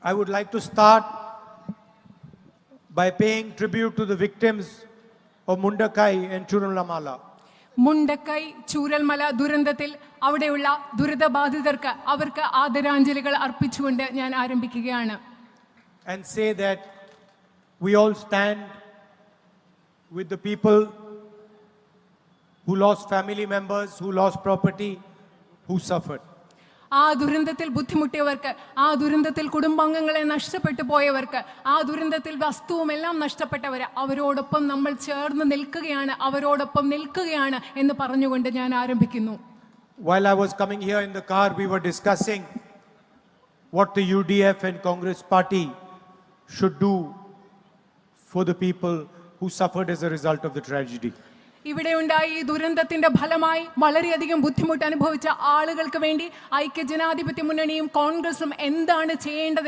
I would like to start by paying tribute to the victims of Mundakai and Churunlamala. Mundakkai Chooralmala ദുരന്തത്തിൽ അവിടെയുള്ള ദുരിതബാധിതർക്ക് അവർക്ക് ആദരാഞ്ജലികൾ അർപ്പിച്ചുകൊണ്ട് ഞാൻ ആരംഭിക്കുകയാണ്. And say that we all stand with the people who lost family members, who lost property, who suffered. ആ ദുരന്തത്തിൽ ബുദ്ധിമുട്ടിയവർക്ക്, ആ ദുരന്തത്തിൽ കുടുംബാംഗങ്ങളെ നഷ്ടപ്പെട്ടു പോയവർക്ക്, ആ ദുരന്തത്തിൽ വസ്തുവും എല്ലാം നഷ്ടപ്പെട്ടവർ, അവരോടൊപ്പം നമ്മൾ ചേർന്ന് നിൽക്കുകയാണ്, അവരോടൊപ്പം നിൽക്കുകയാണ് എന്ന് പറഞ്ഞുകൊണ്ട് ഞാൻ ആരംഭിക്കുന്നു. While I was coming here in the car, we were discussing what the UDF and Congress party should do for the people who suffered as a result of the tragedy. ഇവിടെ ഉണ്ടായ ഈ ദുരന്തത്തിന്റെ ഫലമായി വളരെയധികം ബുദ്ധിമുട്ട് അനുഭവിച്ച ആളുകൾക്ക് വേണ്ടി ഐക്യജനാധിപത്യ മുന്നണിയും കോൺഗ്രസും എന്താണ് ചെയ്യേണ്ടത്